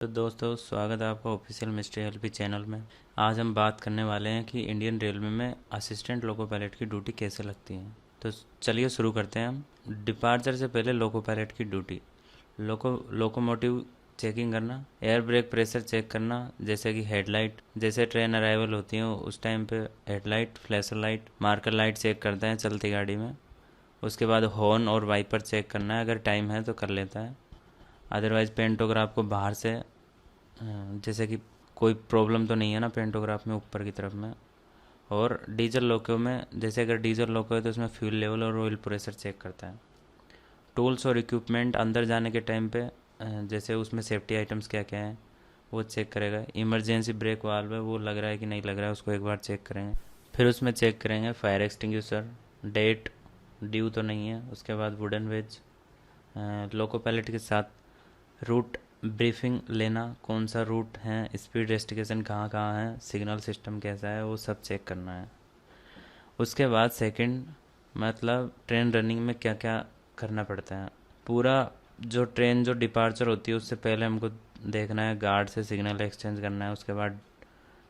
तो दोस्तों, स्वागत है आपका ऑफिशियल मिस्ट्री एलपी चैनल में। आज हम बात करने वाले हैं कि इंडियन रेलवे में असिस्टेंट लोको पायलट की ड्यूटी कैसे लगती है। तो चलिए शुरू करते हैं हम। डिपार्चर से पहले लोको पायलट की ड्यूटी। लोकोमोटिव चेकिंग करना, एयर ब्रेक प्रेशर चेक करना, जैसे कि हेडलाइट, जैसे ट्रेन अराइवल होती है उस टाइम पे headlight, flasher light, marker light check करते हैं चलती गाड़ी में। उसके बाद हॉर्न और वाइपर चेक करना है, अगर टाइम है तो कर लेता है। अदरवाइज़ पेंटोग्राफ को बाहर से जैसे कि कोई प्रॉब्लम तो नहीं है ना पेंटोग्राफ में ऊपर की तरफ में। और डीजल लोको में, जैसे अगर डीजल लोको है तो उसमें फ्यूल लेवल और ऑयल प्रेशर चेक करता है। टूल्स और इक्विपमेंट अंदर जाने के टाइम पे जैसे उसमें सेफ्टी आइटम्स क्या क्या हैं वो चेक करेगा। इमरजेंसी ब्रेक वाल्व है वो लग रहा है कि नहीं लग रहा है उसको एक बार चेक करेंगे। फिर उसमें चेक करेंगे फायर एक्सटिंग्विशर, डेट ड्यू तो नहीं है। उसके बाद वुडन वेज, लोको पायलट के साथ रूट ब्रीफिंग लेना, कौन सा रूट है, स्पीड रेस्ट्रिक्शन कहाँ कहाँ है, सिग्नल सिस्टम कैसा है, वो सब चेक करना है। उसके बाद सेकंड मतलब ट्रेन रनिंग में क्या क्या करना पड़ता है। पूरा जो ट्रेन जो डिपार्चर होती है उससे पहले हमको देखना है, गार्ड से सिग्नल एक्सचेंज करना है। उसके बाद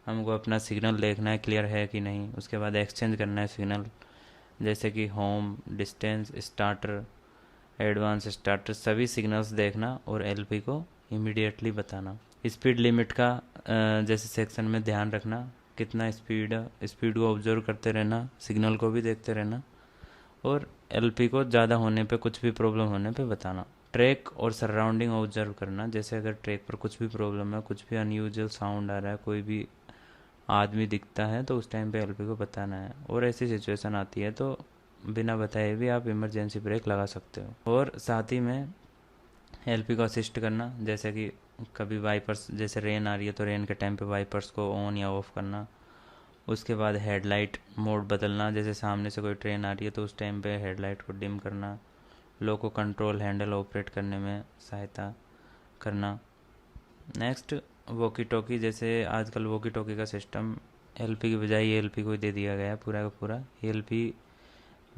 हमको अपना सिग्नल देखना है क्लियर है कि नहीं। उसके बाद एक्सचेंज करना है सिग्नल, जैसे कि home, distance, starter, advance starter, सभी सिग्नल्स देखना और एलपी को इमीडिएटली बताना। स्पीड लिमिट का जैसे सेक्शन में ध्यान रखना, कितना स्पीड है, स्पीड को ऑब्जर्व करते रहना, सिग्नल को भी देखते रहना और एलपी को ज़्यादा होने पे, कुछ भी प्रॉब्लम होने पे बताना। ट्रैक और सराउंडिंग ऑब्जर्व करना, जैसे अगर ट्रैक पर कुछ भी प्रॉब्लम है, कुछ भी अनयूजुअल साउंड आ रहा है, कोई भी आदमी दिखता है तो उस टाइम पे एलपी को बताना है। और ऐसी सिचुएशन आती है तो बिना बताए भी आप इमरजेंसी ब्रेक लगा सकते हो। और साथ ही में एलपी को असिस्ट करना, जैसे कि कभी वाइपर्स, जैसे रेन आ रही है तो रेन के टाइम पे वाइपर्स को ऑन या ऑफ करना। उसके बाद हेडलाइट मोड बदलना, जैसे सामने से कोई ट्रेन आ रही है तो उस टाइम पे हेडलाइट को डिम करना। लोको कंट्रोल हैंडल ऑपरेट करने में सहायता करना। नेक्स्ट वॉकी टॉकी, जैसे आजकल वॉकी टॉकी का सिस्टम एलपी की बजाय एलपी को ही दे दिया गया है, पूरा का पूरा एलपी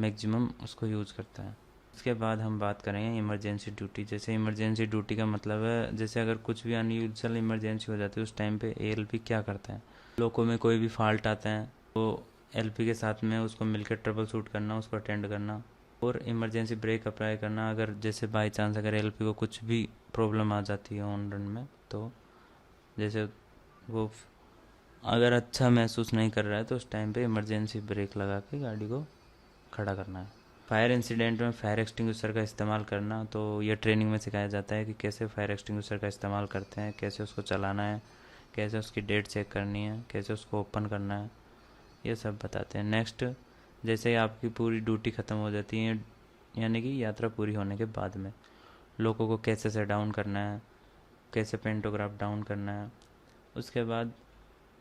मैक्सिमम उसको यूज़ करता है। उसके बाद हम बात करेंगे इमरजेंसी ड्यूटी। जैसे इमरजेंसी ड्यूटी का मतलब है, जैसे अगर कुछ भी अनयूजुअल इमरजेंसी हो जाती है उस टाइम पे एएलपी क्या करता है। लोगों में कोई भी फॉल्ट आता है तो एलपी के साथ में उसको मिलकर ट्रबल शूट करना, उसको अटेंड करना और इमरजेंसी ब्रेक अप्लाई करना। अगर जैसे बाई चांस अगर एलपी को कुछ भी प्रॉब्लम आ जाती है ऑन रन में, तो जैसे वो अगर अच्छा महसूस नहीं कर रहा है तो उस टाइम पे इमरजेंसी ब्रेक लगा के गाड़ी को खड़ा करना है। फायर इंसिडेंट में फायर एक्सटिंग्विशर का इस्तेमाल करना, तो ये ट्रेनिंग में सिखाया जाता है कि कैसे फायर एक्सटिंग्विशर का इस्तेमाल करते हैं, कैसे उसको चलाना है, कैसे उसकी डेट चेक करनी है, कैसे उसको ओपन करना है, ये सब बताते हैं। नेक्स्ट, जैसे आपकी पूरी ड्यूटी ख़त्म हो जाती है, यानी कि यात्रा पूरी होने के बाद में लोगों को कैसे से डाउन करना है, कैसे पेंटोग्राफ डाउन करना है। उसके बाद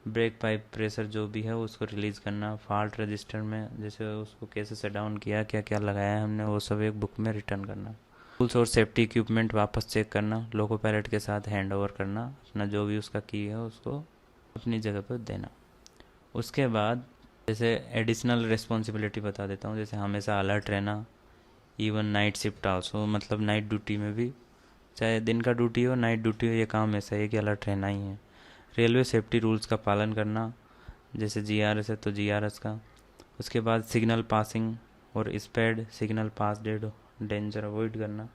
ब्रेक पाइप प्रेशर जो भी है उसको रिलीज़ करना। फॉल्ट रजिस्टर में जैसे उसको कैसे से डाउन किया, क्या क्या लगाया है हमने, वो सब एक बुक में रिटर्न करना। टूल्स और सेफ्टी इक्विपमेंट वापस चेक करना, लोको पायलट के साथ हैंड ओवर करना, अपना जो भी उसका की है उसको अपनी जगह पर देना। उसके बाद जैसे एडिशनल रिस्पॉन्सिबिलिटी बता देता हूँ, जैसे हमेशा अलर्ट रहना, इवन नाइट शिफ्ट आल्सो, मतलब नाइट ड्यूटी में भी, चाहे दिन का ड्यूटी हो नाइट ड्यूटी हो, ये काम ऐसा है कि अलर्ट रहना ही है। रेलवे सेफ्टी रूल्स का पालन करना, जैसे जीआरएस है तो जीआरएस का। उसके बाद सिग्नल पासिंग और SPAD, signal pass dead danger avoid करना,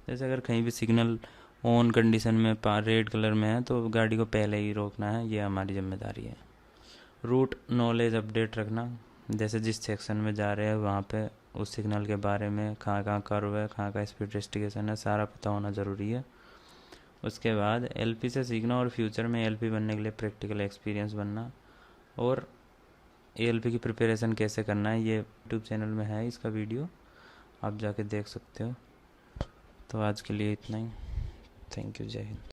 जैसे अगर कहीं भी सिग्नल ऑन कंडीशन में रेड कलर में है तो गाड़ी को पहले ही रोकना है, ये हमारी जिम्मेदारी है। रूट नॉलेज अपडेट रखना, जैसे जिस सेक्शन में जा रहे हैं वहाँ पे उस सिग्नल के बारे में, कहाँ कहाँ कर्व है, कहाँ कहाँ स्पीड रेस्ट्रिक्शन है, सारा पता होना ज़रूरी है। उसके बाद एलपी से सीखना और फ्यूचर में एलपी बनने के लिए प्रैक्टिकल एक्सपीरियंस बनना। और एएलपी की प्रिपरेशन कैसे करना है ये यूट्यूब चैनल में है इसका वीडियो, आप जाके देख सकते हो। तो आज के लिए इतना ही। थैंक यू, जय हिंद।